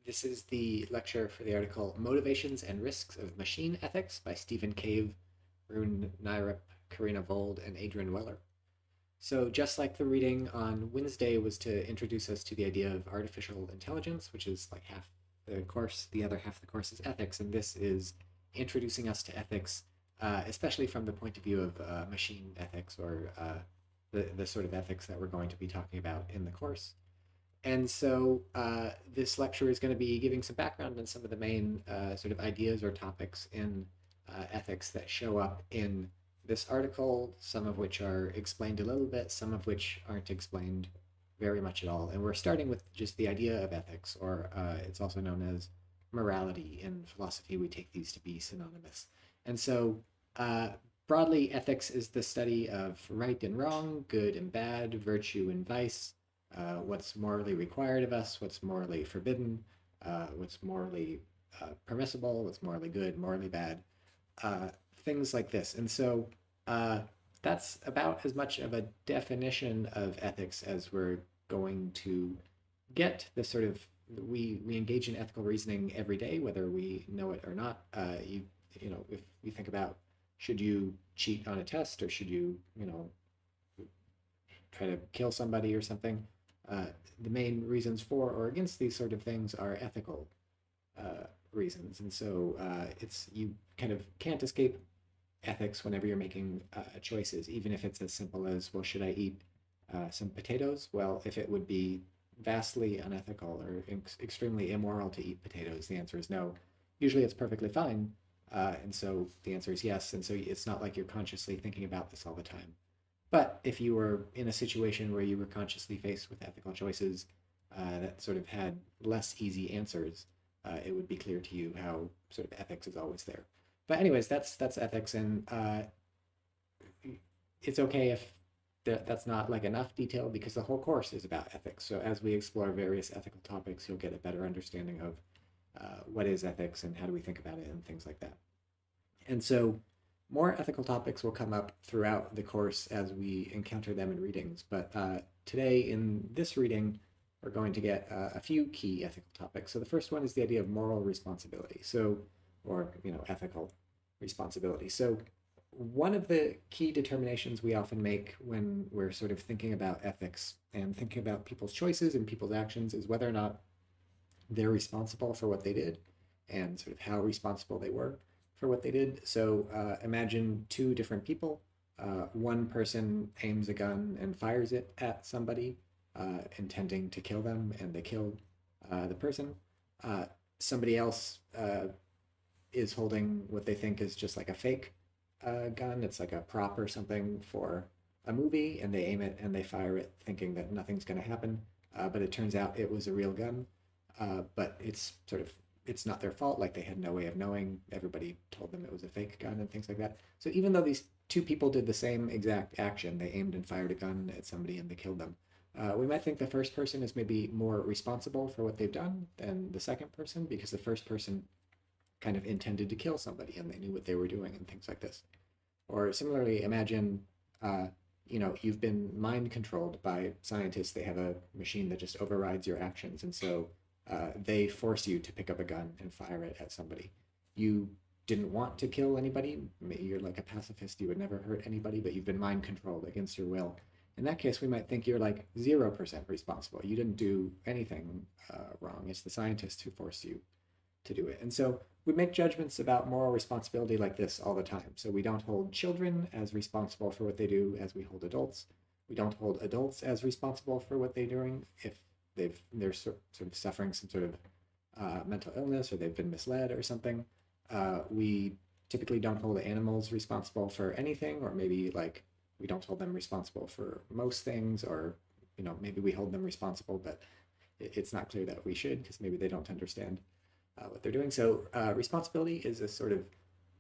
This is the lecture for the article Motivations and Risks of Machine Ethics by Stephen Cave, Rune Nyrep, Karina Vold, and Adrian Weller. So, just like the reading on Wednesday was to introduce us to the idea of artificial intelligence, which is like half the course, the other half of the course is ethics, and this is introducing us to ethics, especially from the point of view of machine ethics or the sort of ethics that we're going to be talking about in the course. And so this lecture is going to be giving some background on some of the main sort of ideas or topics in ethics that show up in this article, some of which are explained a little bit, some of which aren't explained very much at all. And we're starting with just the idea of ethics, or it's also known as morality. In philosophy, we take these to be synonymous. And so uh, broadly, ethics is the study of right and wrong, good and bad, virtue and vice, what's morally required of us, what's morally forbidden, what's morally permissible, what's morally good, morally bad, uh, things like this. And so uh, that's about as much of a definition of ethics as we're going to get. The sort of we engage in ethical reasoning every day, whether we know it or not. If you think about should you cheat on a test or should you try to kill somebody or something, uh, the main reasons for or against these sort of things are ethical reasons. And so it's you kind of can't escape ethics whenever you're making choices, even if it's as simple as, well, should I eat some potatoes? Well, if it would be vastly unethical or extremely immoral to eat potatoes, the answer is no. Usually it's perfectly fine. And so the answer is yes. And so it's not like you're consciously thinking about this all the time. But if you were in a situation where you were consciously faced with ethical choices that sort of had less easy answers, it would be clear to you how sort of ethics is always there. But anyways, that's ethics, and it's okay if that's not like enough detail because the whole course is about ethics. So as we explore various ethical topics, you'll get a better understanding of what is ethics and how do we think about it and things like that. And so more ethical topics will come up throughout the course as we encounter them in readings. But today in this reading, we're going to get a few key ethical topics. So the first one is the idea of moral responsibility. Or ethical responsibility. So one of the key determinations we often make when we're sort of thinking about ethics and thinking about people's choices and people's actions is whether or not they're responsible for what they did and sort of how responsible they were for what they did. So imagine two different people. One person aims a gun and fires it at somebody, intending to kill them, and they kill the person. Somebody else is holding what they think is just like a fake gun. It's like a prop or something for a movie, and they aim it and they fire it thinking that nothing's going to happen. But it turns out it was a real gun. But it's not their fault. Like they had no way of knowing. Everybody told them it was a fake gun and things like that. So even though these two people did the same exact action, they aimed and fired a gun at somebody and they killed them. We might think the first person is maybe more responsible for what they've done than the second person because the first person kind of intended to kill somebody and they knew what they were doing and things like this. Or similarly, imagine you've been mind controlled by scientists. They have a machine that just overrides your actions, and so they force you to pick up a gun and fire it at somebody. You didn't want to kill anybody. You're like a pacifist. You would never hurt anybody, but you've been mind controlled against your will. In that case, we might think you're like 0% responsible. You didn't do anything wrong. It's the scientists who forced you to do it. And so we make judgments about moral responsibility like this all the time. So we don't hold children as responsible for what they do as we hold adults. We don't hold adults as responsible for what they're doing if they're sort of suffering some sort of mental illness or they've been misled or something. We typically don't hold animals responsible for anything, or maybe like we don't hold them responsible for most things, or maybe we hold them responsible, but it's not clear that we should because maybe they don't understand what they're doing. So responsibility is a sort of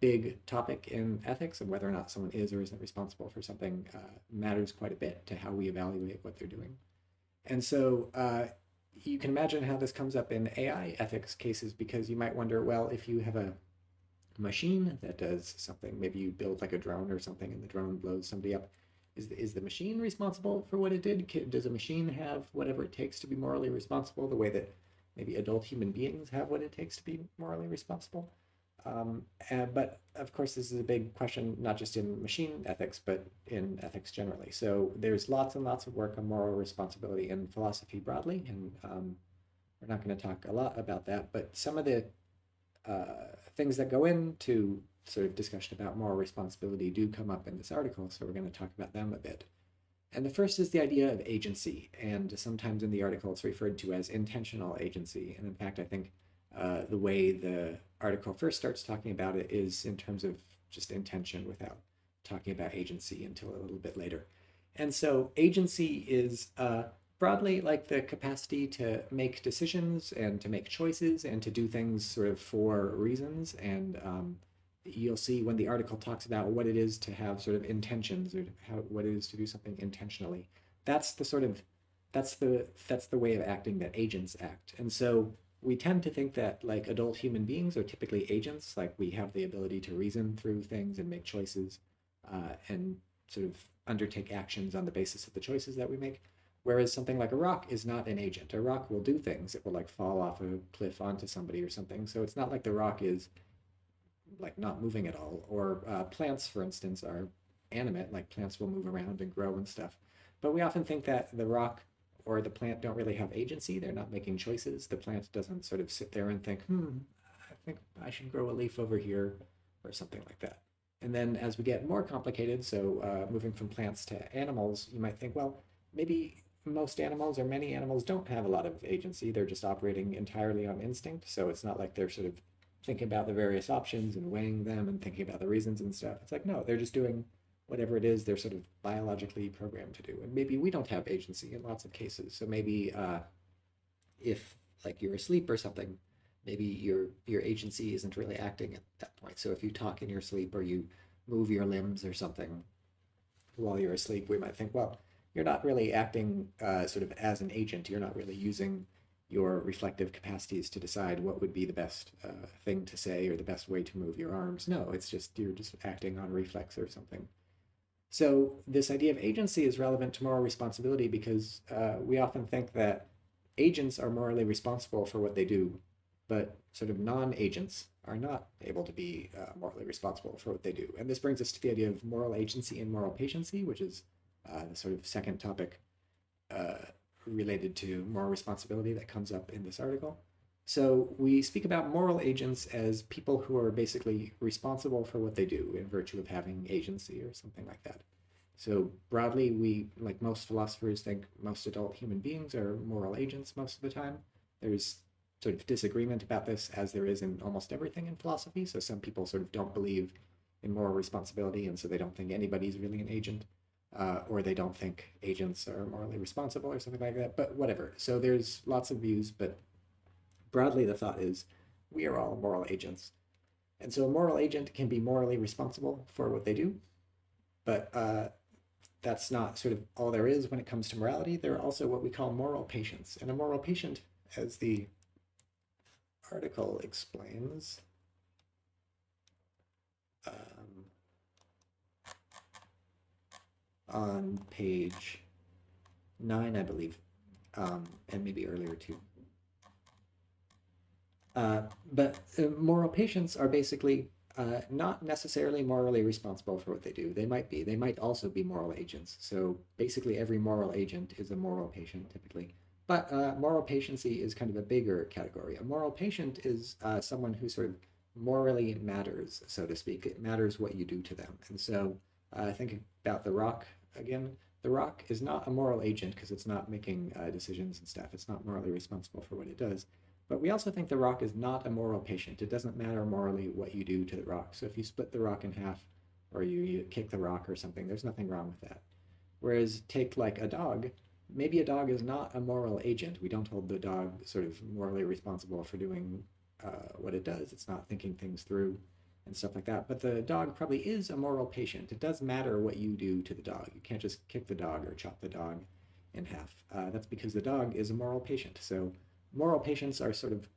big topic in ethics, and whether or not someone is or isn't responsible for something matters quite a bit to how we evaluate what they're doing. And so you can imagine how this comes up in AI ethics cases, because you might wonder, well, if you have a machine that does something, maybe you build like a drone or something and the drone blows somebody up, is the machine responsible for what it did? Does a machine have whatever it takes to be morally responsible the way that maybe adult human beings have what it takes to be morally responsible. But of course, this is a big question, not just in machine ethics, but in ethics generally. So there's lots and lots of work on moral responsibility in philosophy broadly, and we're not going to talk a lot about that. But some of the things that go into sort of discussion about moral responsibility do come up in this article, so we're going to talk about them a bit. And the first is the idea of agency, and sometimes in the article it's referred to as intentional agency. And in fact, I think the way the article first starts talking about it is in terms of just intention without talking about agency until a little bit later. And so agency is broadly like the capacity to make decisions and to make choices and to do things sort of for reasons. And you'll see when the article talks about what it is to have sort of intentions or what it is to do something intentionally. That's the sort of that's the way of acting that agents act. And so we tend to think that like adult human beings are typically agents, like we have the ability to reason through things and make choices and sort of undertake actions on the basis of the choices that we make. Whereas something like a rock is not an agent. A rock will do things. It will like fall off a cliff onto somebody or something. So it's not like the rock is like not moving at all. Or plants, for instance, are animate, like plants will move around and grow and stuff. But we often think that the rock or the plant don't really have agency. They're not making choices. The plant doesn't sort of sit there and think, I think I should grow a leaf over here or something like that. And then as we get more complicated, so moving from plants to animals, you might think, well, maybe most animals or many animals don't have a lot of agency. They're just operating entirely on instinct. So it's not like they're sort of thinking about the various options and weighing them and thinking about the reasons and stuff. It's like, no, they're just doing whatever it is they're sort of biologically programmed to do. And maybe we don't have agency in lots of cases. So maybe if like you're asleep or something, maybe your agency isn't really acting at that point. So if you talk in your sleep or you move your limbs or something while you're asleep, we might think, well, you're not really acting sort of as an agent. You're not really using your reflective capacities to decide what would be the best thing to say or the best way to move your arms. No, it's just you're just acting on reflex or something. So this idea of agency is relevant to moral responsibility because we often think that agents are morally responsible for what they do, but sort of non-agents are not able to be morally responsible for what they do. And this brings us to the idea of moral agency and moral patiency, which is the sort of second topic related to moral responsibility that comes up in this article. So we speak about moral agents as people who are basically responsible for what they do in virtue of having agency or something like that. So broadly, we, like most philosophers, think most adult human beings are moral agents most of the time. There's sort of disagreement about this, as there is in almost everything in philosophy. So some people sort of don't believe in moral responsibility, and so they don't think anybody's really an agent. Or they don't think agents are morally responsible or something like that, but whatever. So there's lots of views, but broadly the thought is we are all moral agents. And so a moral agent can be morally responsible for what they do, but that's not sort of all there is when it comes to morality. There are also what we call moral patients. And a moral patient, as the article explains, on page 9, I believe, and maybe earlier too. But moral patients are basically not necessarily morally responsible for what they do. They might be. They might also be moral agents. So basically every moral agent is a moral patient typically. But moral patiency is kind of a bigger category. A moral patient is someone who sort of morally matters, so to speak. It matters what you do to them. And so think about the rock again. The rock is not a moral agent because it's not making decisions and stuff. It's not morally responsible for what it does. But we also think the rock is not a moral patient. It doesn't matter morally what you do to the rock. So if you split the rock in half or you kick the rock or something, there's nothing wrong with that. Whereas take like a dog, maybe a dog is not a moral agent. We don't hold the dog sort of morally responsible for doing what it does. It's not thinking things through and stuff like that. But the dog probably is a moral patient. It does matter what you do to the dog. You can't just kick the dog or chop the dog in half. That's because the dog is a moral patient. So moral patients are sort of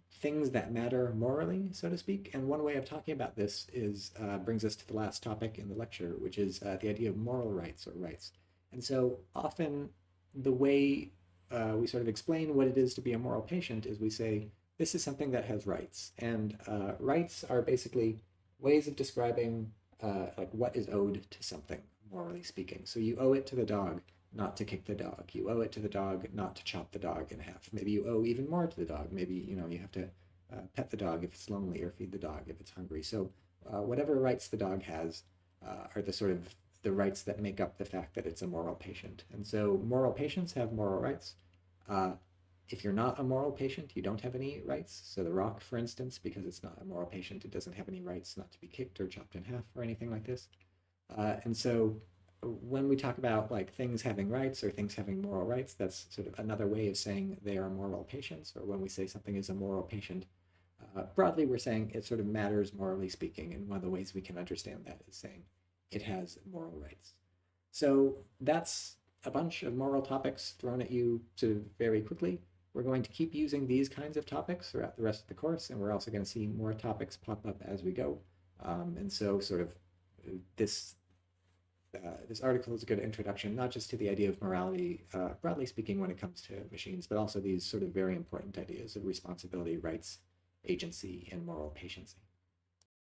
things that matter morally, so to speak. And one way of talking about this is brings us to the last topic in the lecture, which is the idea of moral rights or rights. And so often the way we sort of explain what it is to be a moral patient is we say this is something that has rights, and rights are basically ways of describing like what is owed to something, morally speaking. So you owe it to the dog not to kick the dog. You owe it to the dog not to chop the dog in half. Maybe you owe even more to the dog. Maybe you have to pet the dog if it's lonely or feed the dog if it's hungry. So whatever rights the dog has are the sort of the rights that make up the fact that it's a moral patient. And so moral patients have moral rights. If you're not a moral patient, you don't have any rights. So the rock, for instance, because it's not a moral patient, it doesn't have any rights not to be kicked or chopped in half or anything like this. And so when we talk about like things having rights or things having moral rights, that's sort of another way of saying they are moral patients. Or when we say something is a moral patient, broadly we're saying it sort of matters morally speaking. And one of the ways we can understand that is saying it has moral rights. So that's a bunch of moral topics thrown at you sort of very quickly. We're going to keep using these kinds of topics throughout the rest of the course, and we're also going to see more topics pop up as we go. And so sort of this this article is a good introduction, not just to the idea of morality, broadly speaking, when it comes to machines, but also these sort of very important ideas of responsibility, rights, agency, and moral patience.